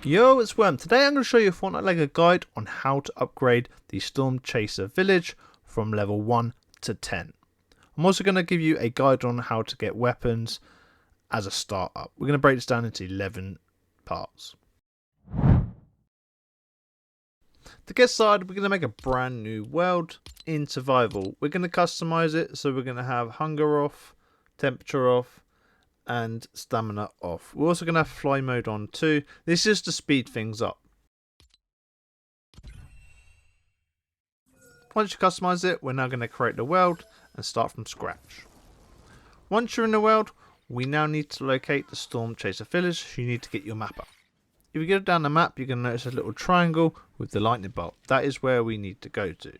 Yo, it's Worm. Today I'm going to show you a Fortnite Lego guide on how to upgrade the Storm Chaser village from level 1 to 10. I'm also going to give you a guide on how to get weapons as a startup. We're going to break this down into 11 parts. To get started, we're going to make a brand new world in survival. We're going to customize it, so we're going to have hunger off, temperature off, and stamina off. We're also going to have fly mode on too. This is to speed things up. Once you customize it, we're now going to create the world and start from scratch. Once you're in the world, we now need to locate the Storm Chaser village, so you need to get your map up. If you go down the map, you're going to notice a little triangle with the lightning bolt. That is where we need to go to.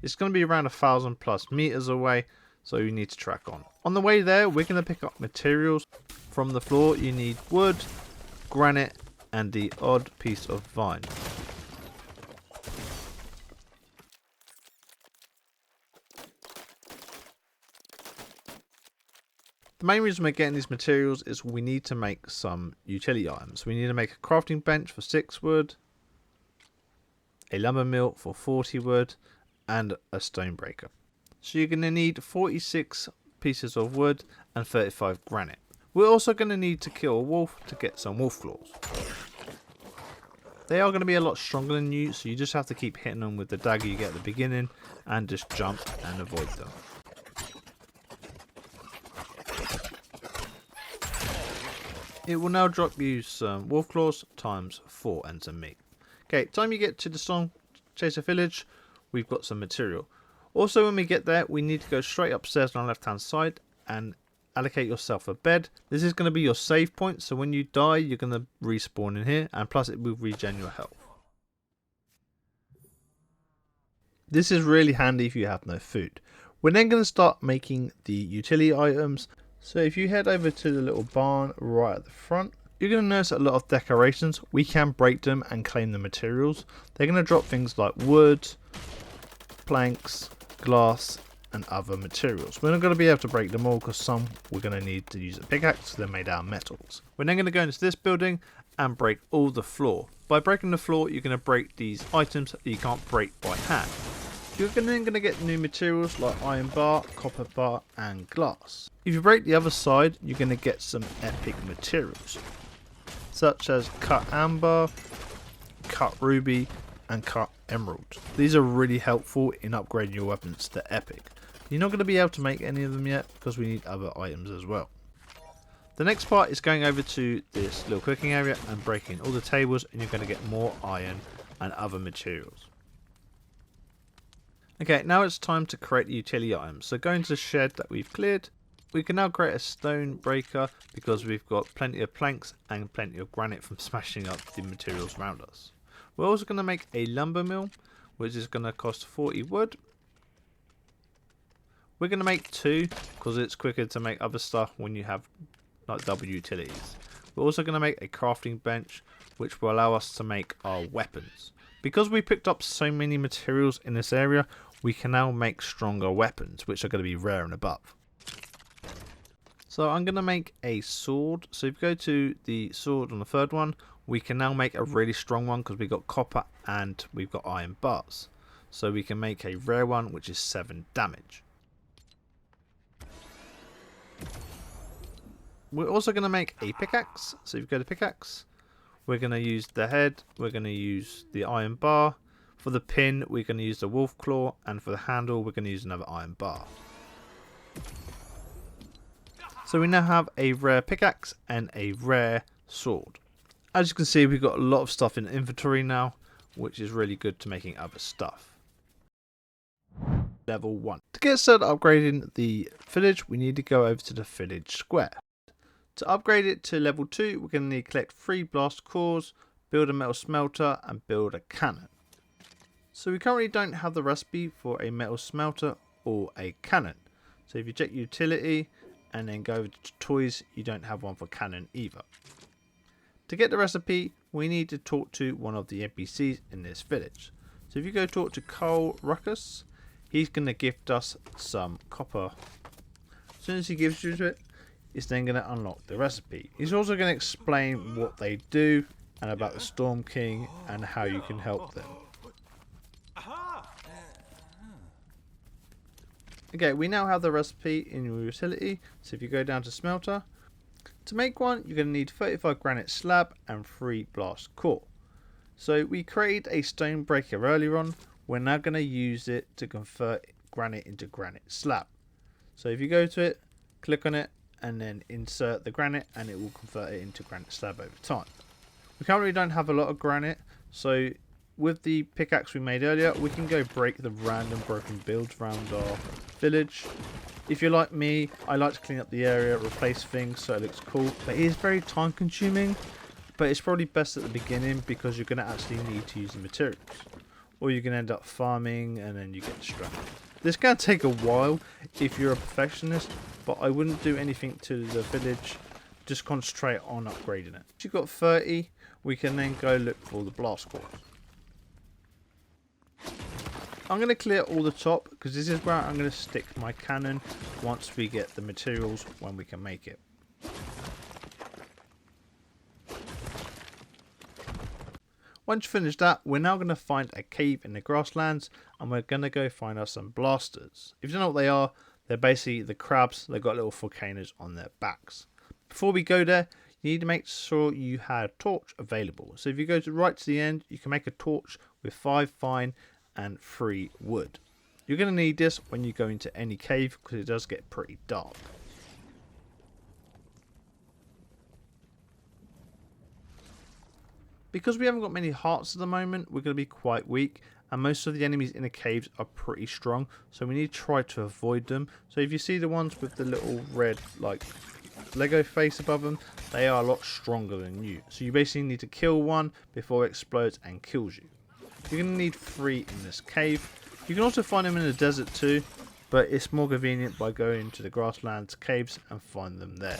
It's going to be around 1,000+ meters away, so you need to track on. On the way there, we're going to pick up materials from the floor. You need wood, granite, and the odd piece of vine. The main reason we're getting these materials is we need to make some utility items. We need to make a crafting bench for 6 wood, a lumber mill for 40 wood, and a stone breaker. So you're going to need 46 pieces of wood and 35 granite. We're also going to need to kill a wolf to get some wolf claws. They are going to be a lot stronger than you, so you just have to keep hitting them with the dagger you get at the beginning and just jump and avoid them. It will now drop you some wolf claws times 4 and some meat. Okay, time you get to the Storm Chaser village, we've got some material. Also, when we get there, we need to go straight upstairs on the left hand side and allocate yourself a bed. This is going to be your save point, so when you die, you're going to respawn in here, and plus it will regen your health. This is really handy if you have no food. We're then going to start making the utility items. So if you head over to the little barn right at the front, you're going to notice a lot of decorations. We can break them and claim the materials. They're going to drop things like wood, planks, glass, and other materials. We're not going to be able to break them all because some we're going to need to use a pickaxe, so they're made out of metals. We're then going to go into this building and break all the floor. By breaking the floor, you're going to break these items that you can't break by hand. You're then going to get new materials like iron bar, copper bar, and glass. If you break the other side, you're going to get some epic materials, such as cut amber, cut ruby, and cut emerald. These are really helpful in upgrading your weapons to epic. You're not going to be able to make any of them yet because we need other items as well. The next part is going over to this little cooking area and breaking all the tables, and you're going to get more iron and other materials. Okay, now it's time to create the utility items. So going to the shed that we've cleared, we can now create a stone breaker because we've got plenty of planks and plenty of granite from smashing up the materials around us. We're also going to make a lumber mill, which is going to cost 40 wood. We're going to make 2 because it's quicker to make other stuff when you have like double utilities. We're also going to make a crafting bench, which will allow us to make our weapons. Because we picked up so many materials in this area, we can now make stronger weapons, which are going to be rare and above. So I'm going to make a sword. So if you go to the sword on the third one, we can now make a really strong one because we've got copper and we've got iron bars. So we can make a rare one, which is 7 damage. We're also going to make a pickaxe. So if you go to pickaxe, we're going to use the head, we're going to use the iron bar. For the pin, we're going to use the wolf claw, and for the handle, we're going to use another iron bar. So we now have a rare pickaxe and a rare sword. As you can see, we've got a lot of stuff in inventory now, which is really good to making other stuff. Level 1. To get started upgrading the village, we need to go over to the village square. To upgrade it to level 2, we're going to need to collect 3 blast cores, build a metal smelter, and build a cannon. So we currently don't have the recipe for a metal smelter or a cannon. So if you check utility and then go over to toys, you don't have one for cannon either. To get the recipe, we need to talk to one of the NPCs in this village. So if you go talk to Cole Ruckus, he's going to gift us some copper. As soon as he gives you it, it's then going to unlock the recipe. He's also going to explain what they do and about the Storm King and how you can help them. Okay, we now have the recipe in your utility, so if you go down to Smelter, to make one you're going to need 35 granite slab and 3 blast core. So we created a stone breaker earlier on, we're now going to use it to convert granite into granite slab. So if you go to it, click on it and then insert the granite and it will convert it into granite slab over time. We currently don't have a lot of granite, so with the pickaxe we made earlier we can go break the random broken builds around our village. If you're like me, I like to clean up the area, replace things so it looks cool, but it is very time consuming, but it's probably best at the beginning because you're going to actually need to use the materials, or you're going to end up farming and then you get distracted. This can take a while if you're a perfectionist, but I wouldn't do anything to the village, just concentrate on upgrading it. If you've got 30, we can then go look for the blast cores. I'm going to clear all the top because this is where I'm going to stick my cannon once we get the materials when we can make it. Once you finish that, we're now going to find a cave in the grasslands and we're going to go find us some blasters. If you don't know what they are, they're basically the crabs. They've got little volcanoes on their backs. Before we go there, you need to make sure you have a torch available. So if you go right to the end, you can make a torch with 5 fine and 3 wood. You're going to need this when you go into any cave because it does get pretty dark. Because we haven't got many hearts at the moment, we're going to be quite weak, and most of the enemies in the caves are pretty strong, so we need to try to avoid them. So if you see the ones with the little red like Lego face above them, they are a lot stronger than you. So you basically need to kill one before it explodes and kills you. You're going to need 3 in this cave. You can also find them in the desert too, but it's more convenient by going to the grasslands caves and find them there.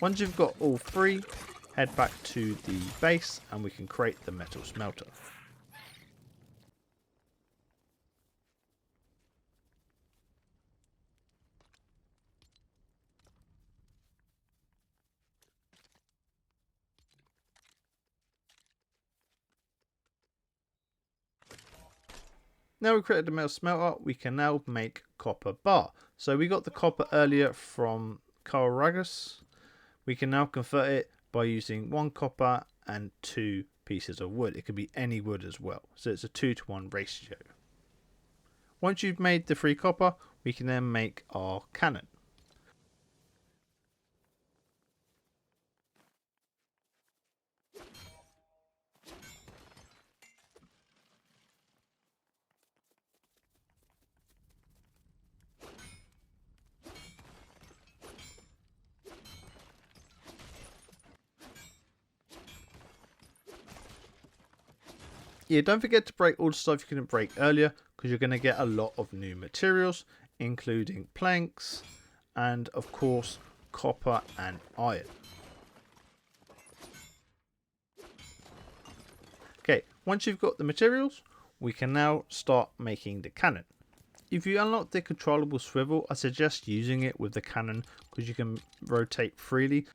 Once you've got all 3, head back to the base and we can create the metal smelter. Now we created the metal smelter, we can now make copper bar. So we got the copper earlier from Carragus. We can now convert it by using 1 copper and 2 pieces of wood. It could be any wood as well. So it's a 2-to-1 ratio. Once you've made the 3 copper, we can then make our cannon. Yeah, don't forget to break all the stuff you couldn't break earlier because you're going to get a lot of new materials, including planks and of course copper and iron. Okay, once you've got the materials, we can now start making the cannon. If you unlock the controllable swivel, I suggest using it with the cannon because you can rotate freely.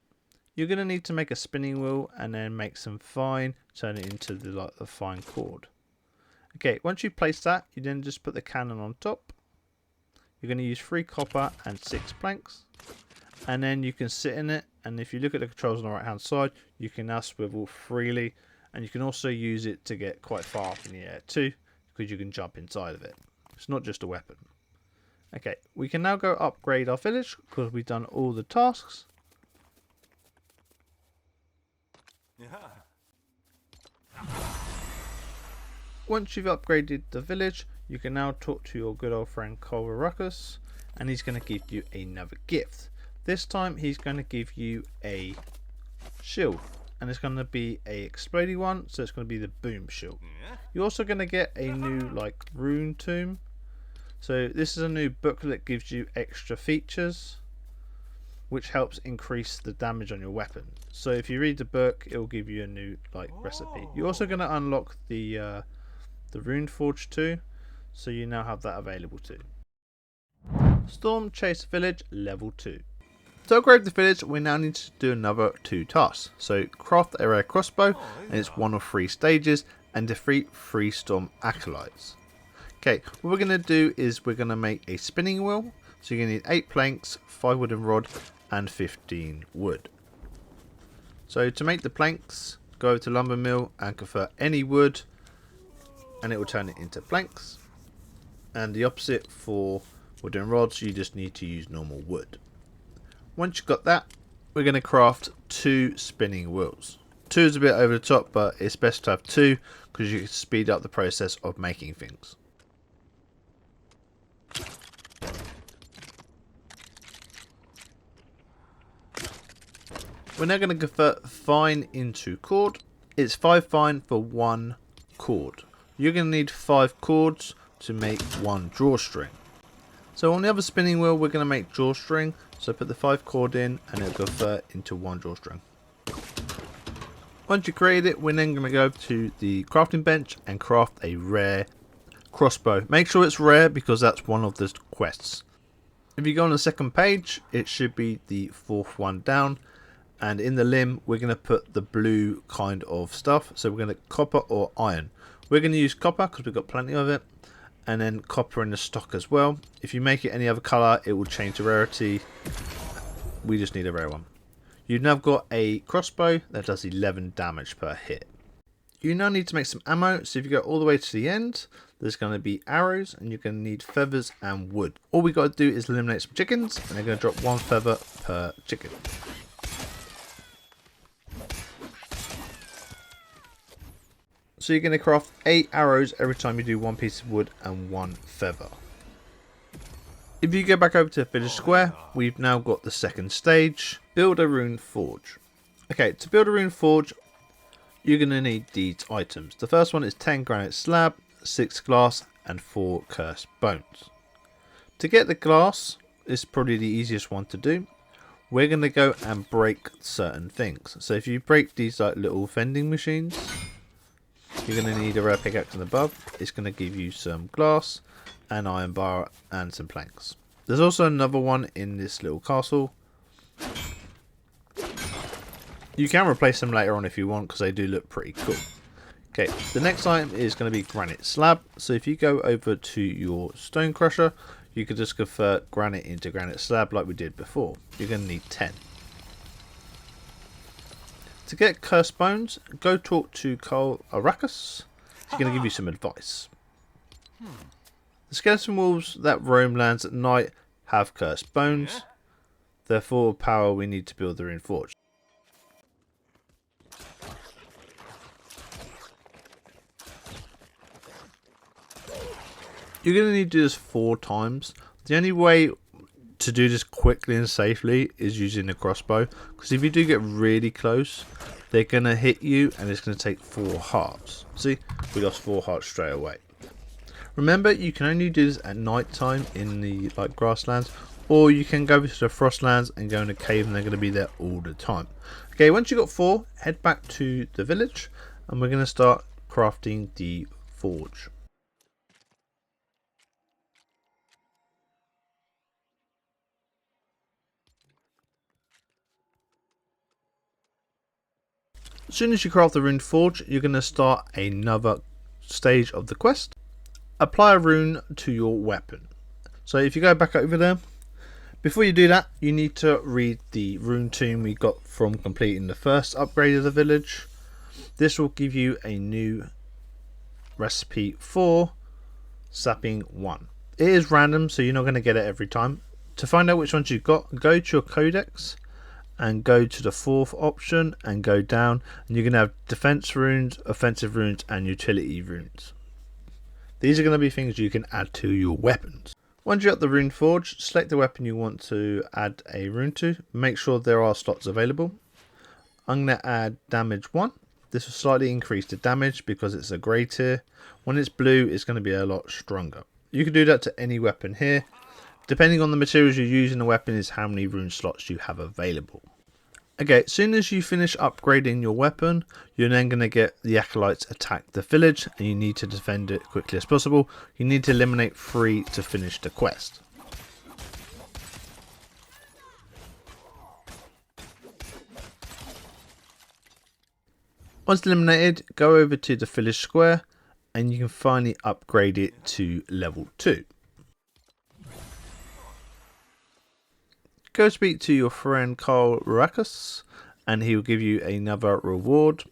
You're going to need to make a spinning wheel and then make some fine, turn it into the fine cord. Okay, once you place that, you then just put the cannon on top. You're going to use 3 copper and 6 planks. And then you can sit in it, and if you look at the controls on the right hand side, you can now swivel freely. And you can also use it to get quite far up in the air too, because you can jump inside of it. It's not just a weapon. Okay, we can now go upgrade our village because we've done all the tasks. Once you've upgraded the village, you can now talk to your good old friend Ruckus, and he's going to give you another gift. This time he's going to give you a shield, and it's going to be a exploding one, so it's going to be the boom shield. You're also going to get a new rune tomb. So this is a new book that gives you extra features, which helps increase the damage on your weapon. So if you read the book, it will give you a new recipe. You're also going to unlock the rune forge too, so you now have that available too. Storm Chase Village level 2. To upgrade the village, we now need to do another 2 tasks. So craft a rare crossbow, and it's 1 of 3 stages, and defeat 3 storm acolytes. Okay, what we're going to do is we're going to make a spinning wheel. So you're going to need 8 planks, 5 wooden rod, and 15 wood. So to make the planks, go over to lumber mill and convert any wood, and it will turn it into planks. And the opposite for wooden rods, you just need to use normal wood. Once you've got that, we're going to craft 2 spinning wheels. 2 is a bit over the top, but it's best to have 2 because you can speed up the process of making things. We're now going to convert fine into cord. It's 5 fine for 1 cord. You're going to need 5 cords to make 1 drawstring. So on the other spinning wheel, we're going to make drawstring. So put the 5 cord in and it'll convert into 1 drawstring. Once you create it, we're then going to go to the crafting bench and craft a rare crossbow. Make sure it's rare because that's one of the quests. If you go on the second page, it should be the 4th one down. And in the limb, we're going to put the blue kind of stuff. So we're going to copper or iron. We're going to use copper because we've got plenty of it. And then copper in the stock as well. If you make it any other colour, it will change the rarity. We just need a rare one. You've now got a crossbow that does 11 damage per hit. You now need to make some ammo. So if you go all the way to the end, there's going to be arrows and you're going to need feathers and wood. All we got to do is eliminate some chickens and they're going to drop 1 feather per chicken. So you're going to craft 8 arrows every time you do 1 piece of wood and 1 feather. If you go back over to the village square, we've now got the second stage. Build a rune forge. Okay, to build a rune forge, you're going to need these items. The first one is 10 granite slab, 6 glass, and 4 cursed bones. To get the glass, is probably the easiest one to do. We're going to go and break certain things. So if you break these like little vending machines, you're going to need a rare pickaxe and above. It's going to give you some glass, an iron bar, and some planks. There's also another one in this little castle. You can replace them later on if you want because they do look pretty cool. Okay, the next item is going to be granite slab. So if you go over to your stone crusher, you could just convert granite into granite slab like we did before. You're going to need 10. To get cursed bones, go talk to Cole Arrakis. He's going to give you some advice. The skeleton wolves that roam lands at night have cursed bones. Therefore, power we need to build the rune forge. You're going to need to do this 4 times. The only way to do this quickly and safely is using a crossbow, because if you do get really close, they're going to hit you and it's going to take 4 hearts. See, we lost 4 hearts straight away. Remember, you can only do this at night time in the grasslands, or you can go to the frostlands and go in a cave and they're going to be there all the time. Okay, once you've got 4, head back to the village and we're going to start crafting the forge. As soon as you craft the rune forge, you're going to start another stage of the quest. Apply a rune to your weapon. So if you go back over there, before you do that, you need to read the rune tome we got from completing the first upgrade of the village. This will give you a new recipe for sapping 1. It is random, so you're not going to get it every time. To find out which ones you've got, go to your codex and go to the 4th option and go down, and you're going to have defense runes, offensive runes, and utility runes. These are going to be things you can add to your weapons. Once you're at the rune forge, select the weapon you want to add a rune to. Make sure there are slots available. I'm going to add damage 1. This will slightly increase the damage because it's a grey tier. When it's blue, it's going to be a lot stronger. You can do that to any weapon here. Depending on the materials you use in the weapon is how many rune slots you have available. Okay, as soon as you finish upgrading your weapon, you're then going to get the acolytes attack the village and you need to defend it quickly as possible. You need to eliminate 3 to finish the quest. Once eliminated, go over to the village square and you can finally upgrade it to level 2. Go speak to your friend Carl Rackus and he will give you another reward.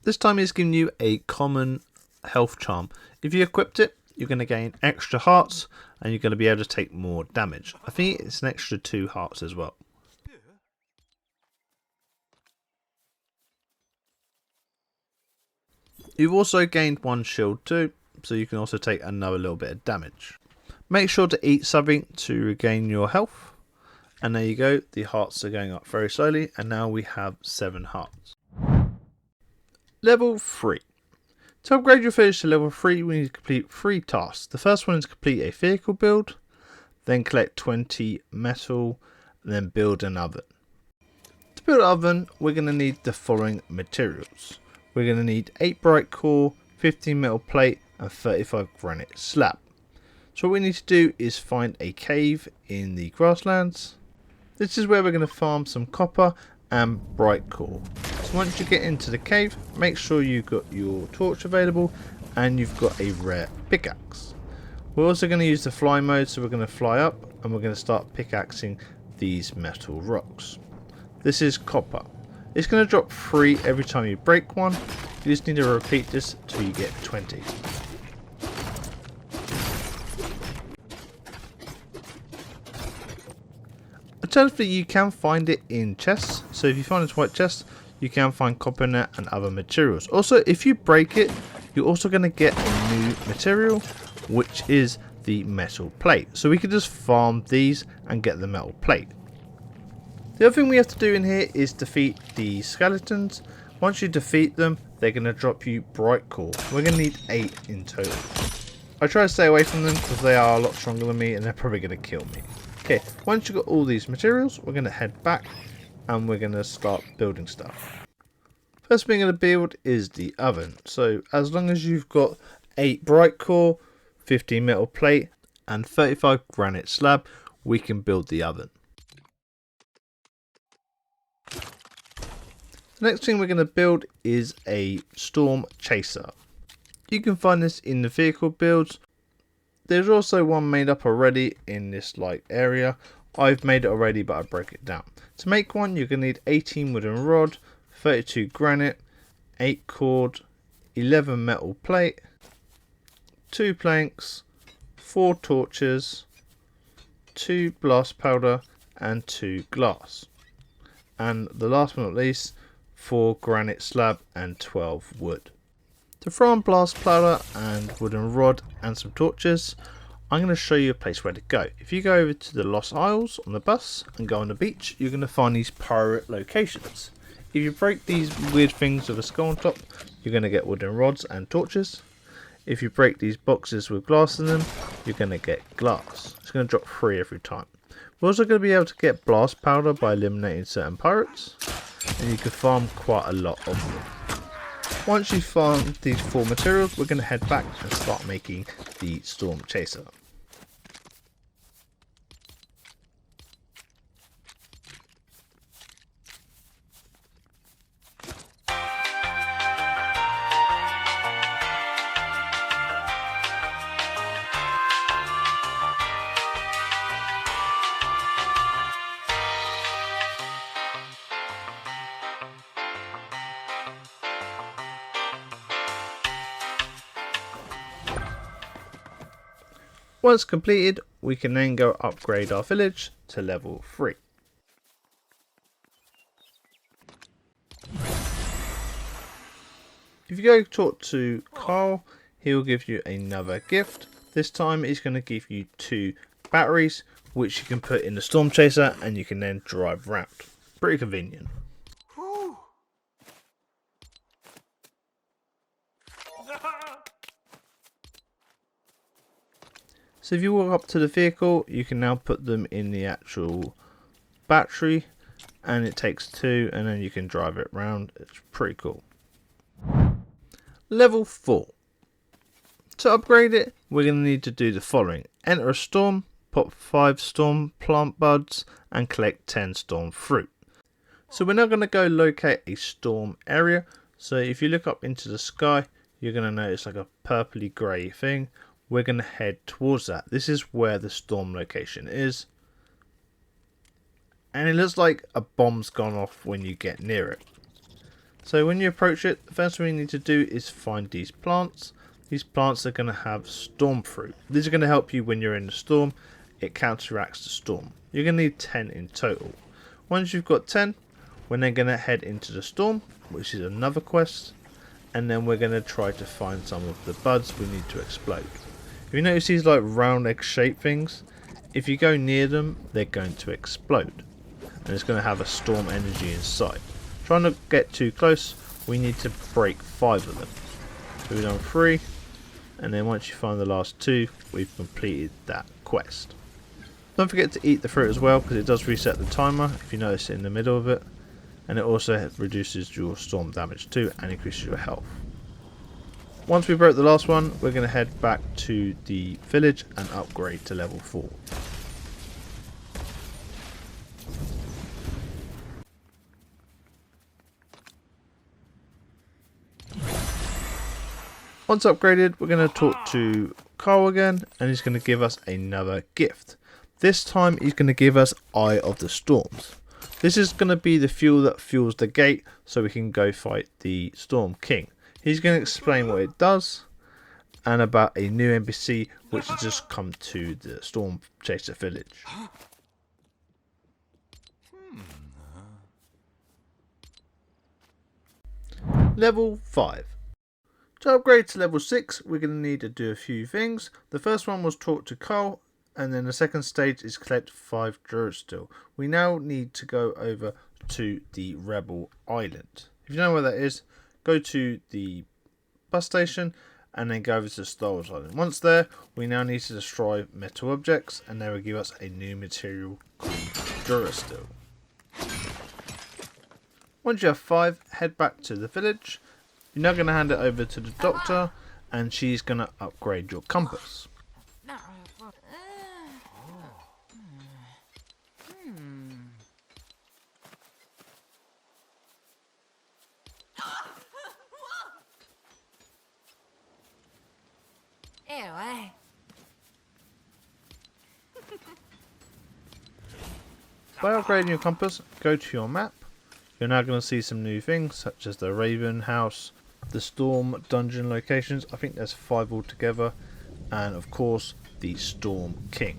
This time he's giving you a common health charm. If you equipped it, you're going to gain extra hearts and you're going to be able to take more damage. I think it's an extra 2 hearts as well. You've also gained 1 shield too, so you can also take another little bit of damage. Make sure to eat something to regain your health. And there you go, the hearts are going up very slowly and now we have 7 hearts. Level 3. To upgrade your village to level 3, we need to complete 3 tasks. The first one is complete a vehicle build, then collect 20 metal, and then build an oven. To build an oven, we're going to need the following materials. We're going to need 8 bright core, 15 metal plate, and 35 granite slab. So what we need to do is find a cave in the grasslands. This is where we're going to farm some copper and bright core. So once you get into the cave, make sure you've got your torch available and you've got a rare pickaxe. We're also going to use the fly mode, so we're going to fly up and we're going to start pickaxing these metal rocks. This is copper. It's going to drop 3 every time you break one. You just need to repeat this till you get 20. Alternatively, you can find it in chests. So if you find this white chest, you can find copper in it and other materials. Also, if you break it, you're also going to get a new material, which is the metal plate. So we could just farm these and get the metal plate. The other thing we have to do in here is defeat the skeletons. Once you defeat them, they're going to drop you bright core. We're going to need 8 in total. I try to stay away from them because they are a lot stronger than me and they're probably going to kill me. Okay, once you've got all these materials, we're going to head back and we're going to start building stuff. First thing we're going to build is the oven. So as long as you've got 8 bright core, 15 metal plate and 35 granite slab, we can build the oven. The next thing we're going to build is a storm chaser. You can find this in the vehicle builds. There's also one made up already in this area. I've made it already, but I broke it down. To make one, you're going to need 18 wooden rod, 32 granite, 8 cord, 11 metal plate, 2 planks, 4 torches, 2 blast powder, and 2 glass. And the last but not least, 4 granite slab and 12 wood. To throw on blast powder and wooden rod and some torches, I'm going to show you a place where to go. If you go over to the Lost Isles on the bus and go on the beach, you're going to find these pirate locations. If you break these weird things with a skull on top, you're going to get wooden rods and torches. If you break these boxes with glass in them, you're going to get glass. It's going to drop 3 every time. We're also going to be able to get blast powder by eliminating certain pirates, and you can farm quite a lot of them. Once you've farmed these 4 materials, we're going to head back and start making the storm chaser. Once completed, we can then go upgrade our village to level 3. If you go talk to Carl, he will give you another gift. This time he's going to give you 2 batteries, which you can put in the storm chaser and you can then drive around. Pretty convenient. So if you walk up to the vehicle, you can now put them in the actual battery and it takes 2 and then you can drive it around. It's pretty cool. Level 4. To upgrade it, we're going to need to do the following. Enter a storm, pop 5 storm plant buds, and collect 10 storm fruit. So we're now going to go locate a storm area. So if you look up into the sky, you're going to notice like a purpley grey thing. We're going to head towards that. This is where the storm location is. And it looks like a bomb's gone off when you get near it. So when you approach it, the first thing we need to do is find these plants. These plants are going to have storm fruit. These are going to help you when you're in the storm. It counteracts the storm. You're going to need 10 in total. Once you've got 10, we're then going to head into the storm, which is another quest. And then we're going to try to find some of the buds we need to explode. If you notice these like round egg shaped things, if you go near them, they're going to explode. And it's going to have a storm energy inside. Try not to get too close. We need to break 5 of them. So we've done 3. And then once you find the last 2, we've completed that quest. Don't forget to eat the fruit as well, because it does reset the timer if you notice it in the middle of it. And it also reduces your storm damage too and increases your health. Once we broke the last one, we're going to head back to the village and upgrade to level 4. Once upgraded, we're going to talk to Carl again, and he's going to give us another gift. This time he's going to give us Eye of the Storms. This is going to be the fuel that fuels the gate so we can go fight the Storm King. He's going to explain what it does and about a new NPC which has just come to the Storm Chaser village. Level 5. To upgrade to level 6, we're going to need to do a few things. The first one was talk to Carl, and then the second stage is collect 5 Durasteel. We now need to go over to the Rebel Island. If you know where that is, go to the bus station and then go over to Star Wars Island. Once there, we now need to destroy metal objects, and they will give us a new material called Durasteel. Once you have 5, head back to the village. You're now going to hand it over to the doctor, and she's going to upgrade your compass. By upgrading your compass, go to your map. You're now going to see some new things such as the Raven House, the Storm Dungeon locations. I think there's 5 altogether, and of course the Storm King.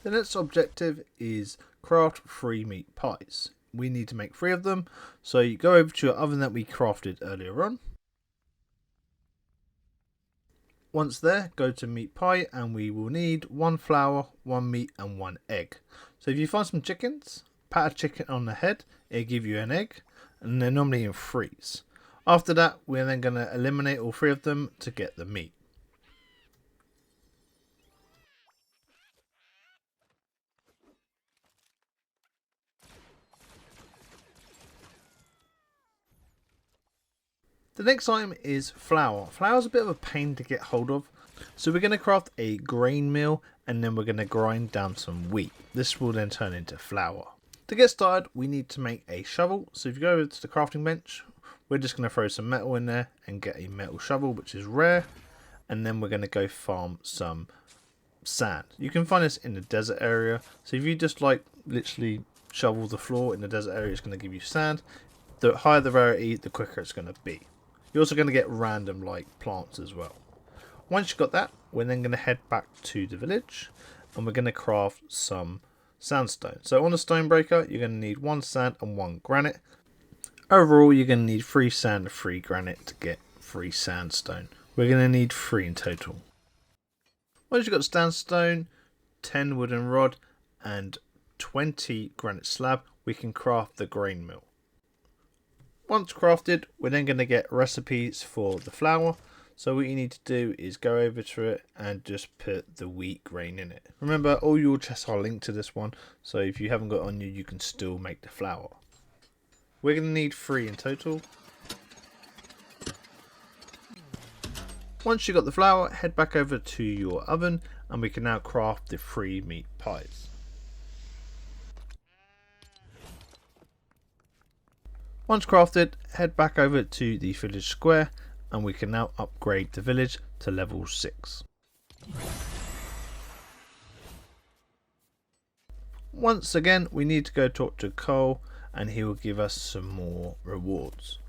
The next objective is craft 3 meat pies. We need to make 3 of them, so you go over to your oven that we crafted earlier on. Once there, go to meat pie, and we will need 1 flour, 1 meat and 1 egg. So if you find some chickens, pat a chicken on the head, it'll give you an egg, and they're normally in 3s. After that, we're then going to eliminate all 3 of them to get the meat. The next item is flour. Flour is a bit of a pain to get hold of, so we're going to craft a grain mill, and then we're going to grind down some wheat. This will then turn into flour. To get started, we need to make a shovel. So if you go over to the crafting bench, we're just going to throw some metal in there and get a metal shovel, which is rare. And then we're going to go farm some sand. You can find this in the desert area. So if you just like literally shovel the floor in the desert area, it's going to give you sand. The higher the rarity, the quicker it's going to be. You're also going to get random like plants as well. Once you've got that, we're then going to head back to the village, and we're going to craft some sandstone. So on a stone breaker, you're going to need 1 sand and 1 granite. Overall, you're going to need 3 sand and 3 granite to get 3 sandstone. We're going to need 3 in total. Once you've got sandstone, 10 wooden rod and 20 granite slab, we can craft the grain mill. Once crafted, we're then going to get recipes for the flour. So what you need to do is go over to it and just put the wheat grain in it. Remember, all your chests are linked to this one, so if you haven't got it on you, you can still make the flour. We're going to need 3 in total. Once you've got the flour, head back over to your oven and we can now craft the 3 meat pies. Once crafted, head back over to the village square and we can now upgrade the village to level 6. Once again, we need to go talk to Cole and he will give us some more rewards.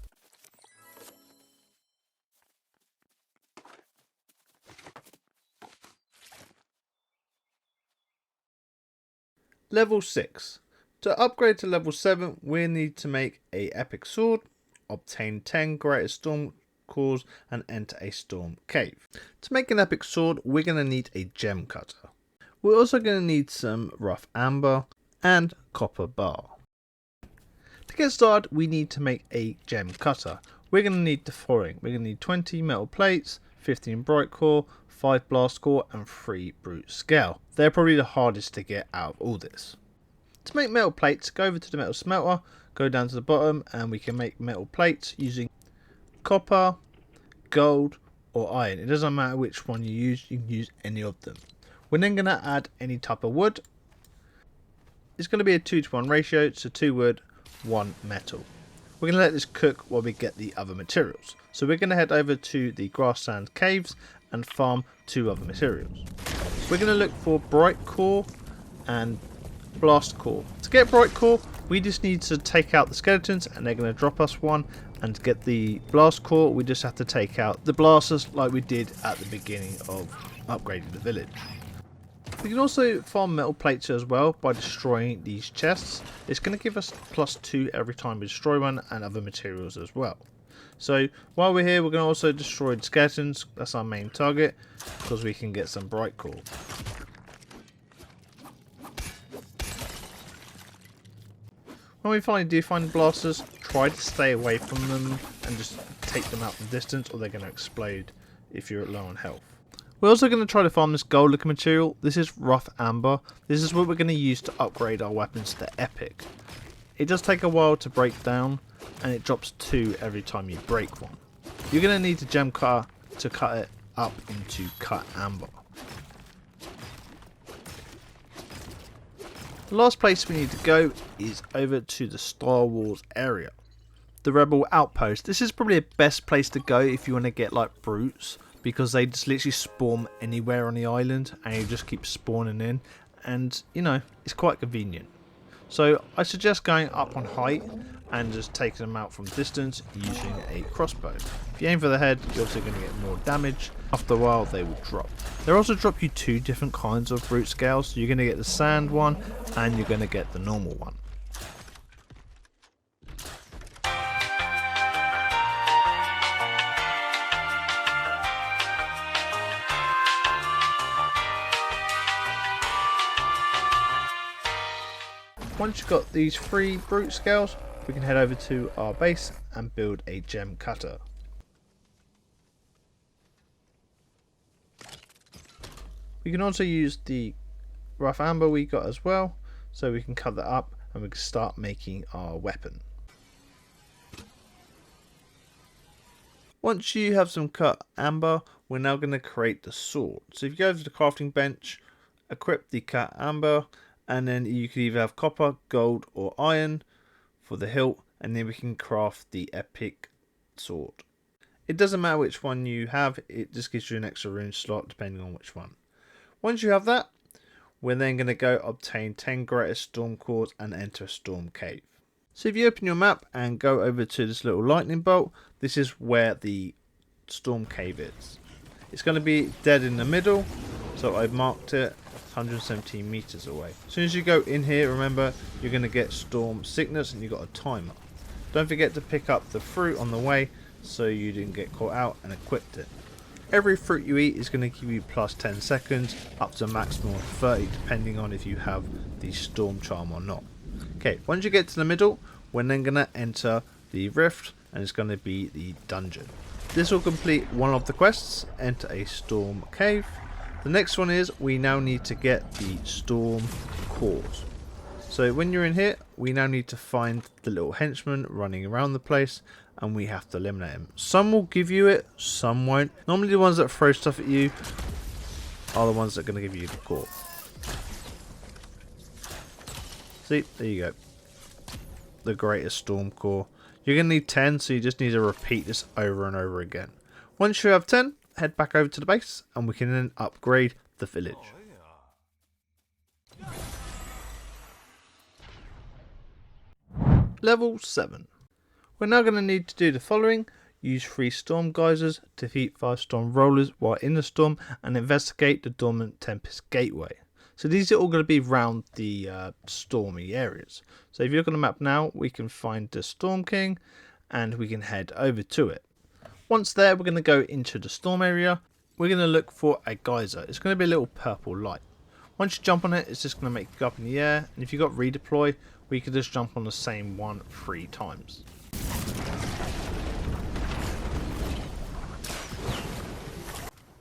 Level 6. To upgrade to level 7, we need to make a epic sword, obtain 10 greater storm cores and enter a storm cave. To make an epic sword, we're going to need a gem cutter. We're also going to need some rough amber and copper bar. To get started, we need to make a gem cutter. We're going to need the following. We're going to need 20 metal plates, 15 bright core, 5 blast core and 3 brute scale. They're probably the hardest to get out of all this. To make metal plates, go over to the metal smelter, go down to the bottom and we can make metal plates using copper, gold or iron. It doesn't matter which one you can use any of them. We're then going to add any type of wood. It's going to be a 2:1 ratio, so 2 wood, 1 metal. We're going to let this cook while we get the other materials. So we're going to head over to the grassland caves and farm 2 other materials. We're going to look for bright core and blast core. To get bright core, we just need to take out the skeletons and they're going to drop us 1. And to get the blast core, we just have to take out the blasters like we did at the beginning of upgrading the village. We can also farm metal plates as well by destroying these chests. It's going to give us +2 every time we destroy one and other materials as well. So while we're here, we're going to also destroy the skeletons. That's our main target because we can get some bright core. When we finally do find blasters, try to stay away from them and just take them out from distance or they're going to explode if you're low on health. We're also going to try to farm this gold looking material. This is rough amber. This is what we're going to use to upgrade our weapons to epic. It does take a while to break down and it drops 2 every time you break one. You're going to need a gem cutter to cut it up into cut amber. The last place we need to go is over to the Star Wars area. The Rebel Outpost. This is probably the best place to go if you want to get like brutes, because they just literally spawn anywhere on the island and you just keep spawning in and you know, it's quite convenient. So I suggest going up on height and just taking them out from distance using a crossbow. If you aim for the head, you're also going to get more damage. After a while they will drop. They also drop you 2 different kinds of brute scales. So you're going to get the sand one and you're going to get the normal one. Once you've got these 3 brute scales, we can head over to our base and build a gem cutter. We can also use the rough amber we got as well, so we can cut that up and we can start making our weapon. Once you have some cut amber, we're now going to create the sword. So if you go to the crafting bench, equip the cut amber, and then you can either have copper, gold or iron for the hilt, and then we can craft the epic sword. It doesn't matter which one you have, it just gives you an extra rune slot depending on which one. Once you have that, we're then going to go obtain 10 greater storm cores and enter a storm cave. So if you open your map and go over to this little lightning bolt, this is where the storm cave is. It's going to be dead in the middle, so I've marked it 117 meters away. As soon as you go in here, remember you're going to get storm sickness and you've got a timer. Don't forget to pick up the fruit on the way so you didn't get caught out and equipped it. Every fruit you eat is going to give you plus 10 seconds up to a maximum of 30 depending on if you have the storm charm or not. Okay, once you get to the middle, we're then going to enter the rift and it's going to be the dungeon. This will complete one of the quests, enter a storm cave. The next one is we now need to get the storm cores. So when you're in here, we now need to find the little henchman running around the place and we have to eliminate them. Some will give you it, some won't. Normally the ones that throw stuff at you are the ones that are going to give you the core. See, there you go. The greatest storm core. You're going to need 10, so you just need to repeat this over and over again. Once you have 10, head back over to the base and we can then upgrade the village. Level 7. We're now going to need to do the following. Use 3 storm geysers, defeat 5 storm rollers while in the storm, and investigate the dormant tempest gateway. So these are all going to be around the stormy areas. So if you look on the map now, we can find the Storm King and we can head over to it. Once there, we're going to go into the storm area. We're going to look for a geyser. It's going to be a little purple light. Once you jump on it, it's just going to make you go up in the air. And if you've got redeploy, we can just jump on the same one 3 times.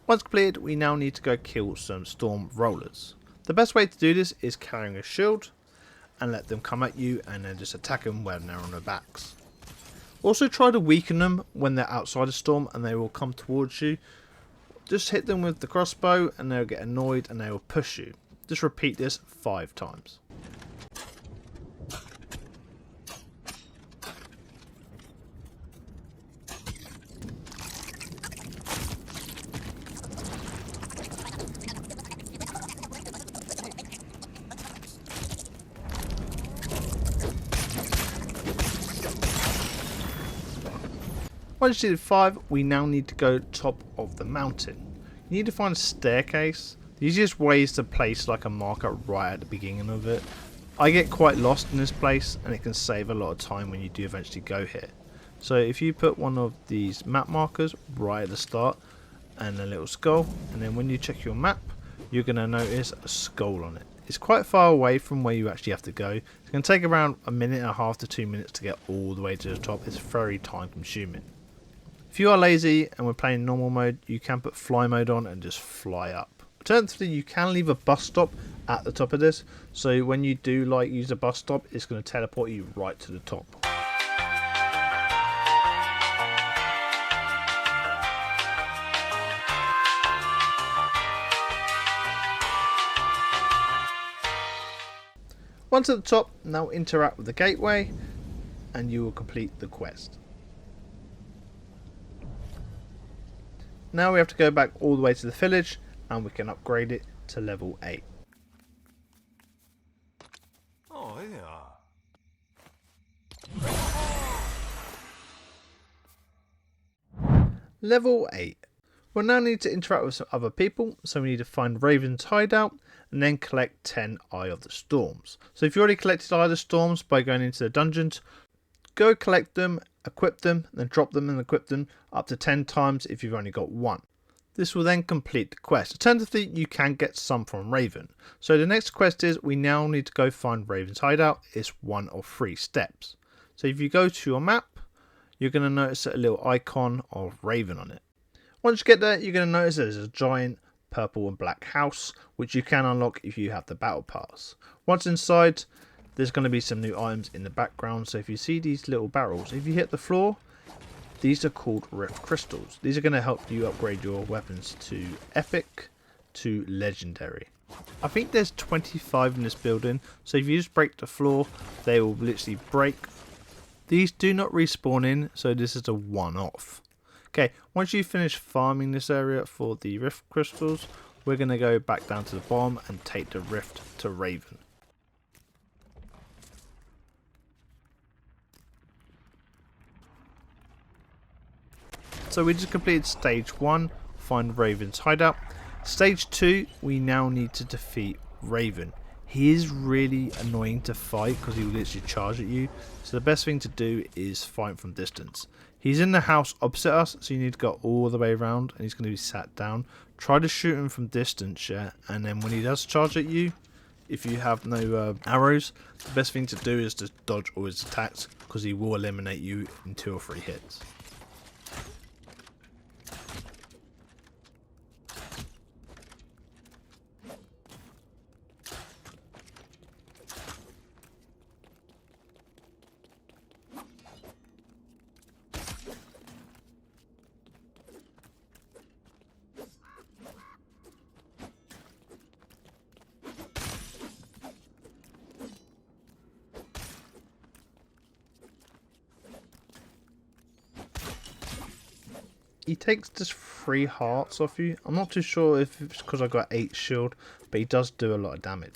Once completed, we now need to go kill some storm rollers. The best way to do this is carrying a shield and let them come at you and then just attack them when they're on their backs. Also try to weaken them when they're outside a storm and they will come towards you. Just hit them with the crossbow and they'll get annoyed and they will push you. Just repeat this 5 times. Once you did 5, we now need to go top of the mountain. You need to find a staircase. The easiest way is to place like a marker right at the beginning of it. I get quite lost in this place and it can save a lot of time when you do eventually go here. So if you put one of these map markers right at the start and a little skull, and then when you check your map, you're going to notice a skull on it. It's quite far away from where you actually have to go. It's going to take around 1.5 to 2 minutes to get all the way to the top. It's very time consuming. If you are lazy and we're playing normal mode, you can put fly mode on and just fly up. Alternatively, you can leave a bus stop at the top of this, so when you do use a bus stop, it's going to teleport you right to the top. Once at the top, now interact with the gateway and you will complete the quest. Now we have to go back all the way to the village and we can upgrade it to level 8. Oh yeah. Level 8. We'll now need to interact with some other people, so we need to find Raven's hideout and then collect 10 Eye of the Storms. So if you already collected Eye of the Storms by going into the dungeons, go collect them, equip them, then drop them and equip them up to 10 times if you've only got 1. This will then complete the quest. Alternatively, you can get some from Raven. So the next quest is we now need to go find Raven's hideout. It's 1 of 3 steps. So if you go to your map, you're going to notice a little icon of Raven on it. Once you get there, you're going to notice there's a giant purple and black house, which you can unlock if you have the battle pass. Once inside, there's going to be some new items in the background. So if you see these little barrels, if you hit the floor, these are called Rift Crystals. These are going to help you upgrade your weapons to Epic to Legendary. I think there's 25 in this building, so if you just break the floor, they will literally break. These do not respawn in, so this is a one-off. Okay, once you finish farming this area for the Rift Crystals, we're going to go back down to the bottom and take the Rift to Raven. So we just completed stage 1, find Raven's hideout. Stage 2, we now need to defeat Raven. He is really annoying to fight because he will literally charge at you. So the best thing to do is fight from distance. He's in the house opposite us, so you need to go all the way around and he's going to be sat down. Try to shoot him from distance, yeah, and then when he does charge at you, if you have no arrows, the best thing to do is to dodge all his attacks because he will eliminate you in 2 or 3 hits. he takes just 3 hearts off you. I'm not too sure if it's because I got 8 shield, but he does do a lot of damage.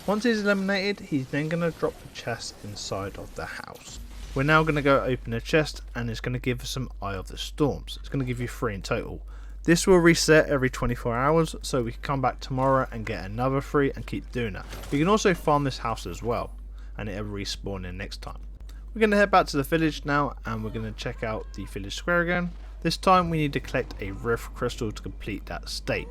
Once he's eliminated, he's then going to drop the chest inside of the house. We're now going to go open a chest, and it's going to give us some Eye of the Storms. It's going to give you 3 in total. This will reset every 24 hours, so we can come back tomorrow and get another 3 and keep doing that. We can also farm this house as well, and it'll respawn in next time. We're going to head back to the village now, and we're going to check out the village square again. This time we need to collect a rift crystal to complete that state.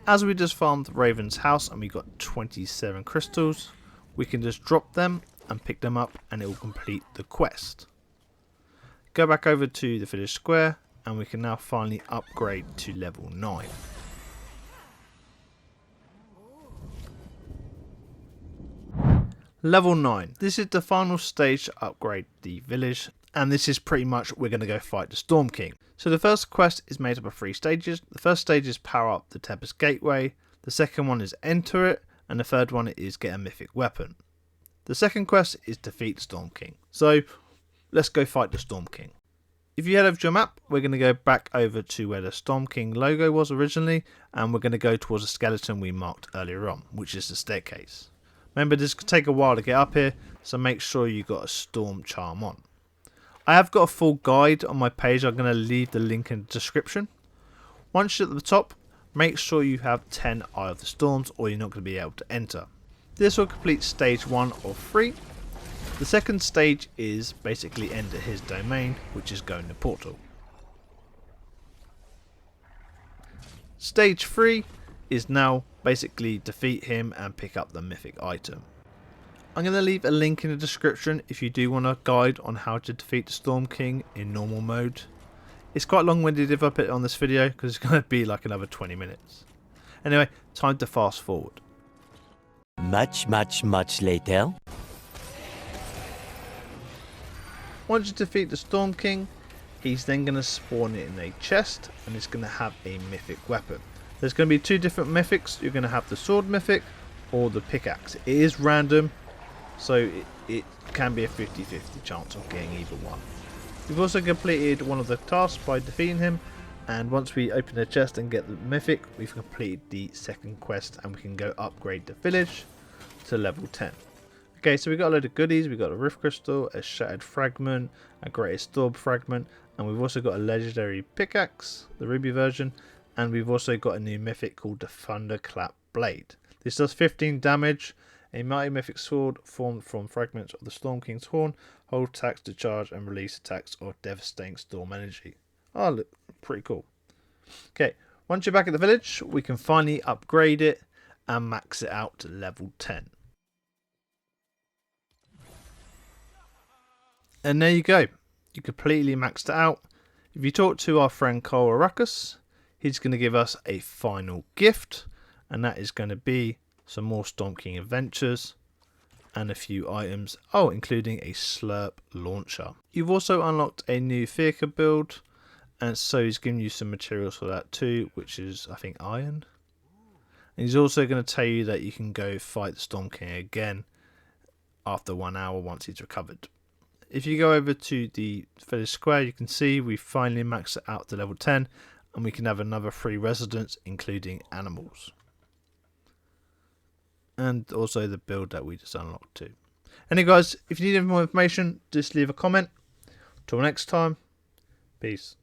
As we just farmed Raven's house and we got 27 crystals, we can just drop them and pick them up and it will complete the quest. Go back over to the village square and we can now finally upgrade to level 9. Level 9. This is the final stage to upgrade the village, and this is pretty much we're going to go fight the Storm King. So the first quest is made up of 3 stages. The first stage is power up the Tempest Gateway, the second one is enter it, and the third one is get a mythic weapon. The second quest is defeat the Storm King. So let's go fight the Storm King. If you head over to your map, we're going to go back over to where the Storm King logo was originally, and we're going to go towards the skeleton we marked earlier on, which is the staircase. Remember, this could take a while to get up here, so make sure you got a storm charm on. I have got a full guide on my page. I'm going to leave the link in the description. Once you're at the top, make sure you have 10 Eye of the Storms or you're not going to be able to enter. This will complete stage 1 of 3. The second stage is basically enter his domain, which is going to portal. Stage 3 is now basically defeat him and pick up the mythic item. I'm going to leave a link in the description if you do want a guide on how to defeat the Storm King in normal mode. It's quite long-winded if I put it on this video because it's going to be like another 20 minutes. Anyway, time to fast forward. Much later. Once you defeat the Storm King, he's then going to spawn it in a chest and it's going to have a mythic weapon. There's going to be 2 different mythics. You're going to have the sword mythic or the pickaxe. It is random, so it can be a 50-50 chance of getting either one. We've also completed one of the tasks by defeating him, and once we open the chest and get the mythic, we've completed the second quest and we can go upgrade the village to level 10. Okay, so we got a load of goodies. We got a rift crystal, a shattered fragment, a greatest orb fragment, and we've also got a legendary pickaxe, the ruby version. And we've also got a new mythic called the Thunderclap Blade. This does 15 damage. A mighty mythic sword formed from fragments of the Storm King's horn. Hold attacks to charge and release attacks of devastating storm energy. Oh, look, pretty cool. Okay, once you're back at the village, we can finally upgrade it and max it out to level 10. And there you go. You completely maxed it out. If you talk to our friend Cole Ruckus, he's going to give us a final gift, and that is going to be some more Storm King adventures and a few items, including a slurp launcher. You've also unlocked a new vehicle build, and so he's giving you some materials for that too, which is I think iron. And he's also going to tell you that you can go fight the Storm King again after 1 hour once he's recovered. If you go over to the village square, you can see we finally maxed it out to level 10. And we can have another 3 residents, including animals. And also the build that we just unlocked too. Anyway guys, if you need any more information, just leave a comment. Till next time, peace.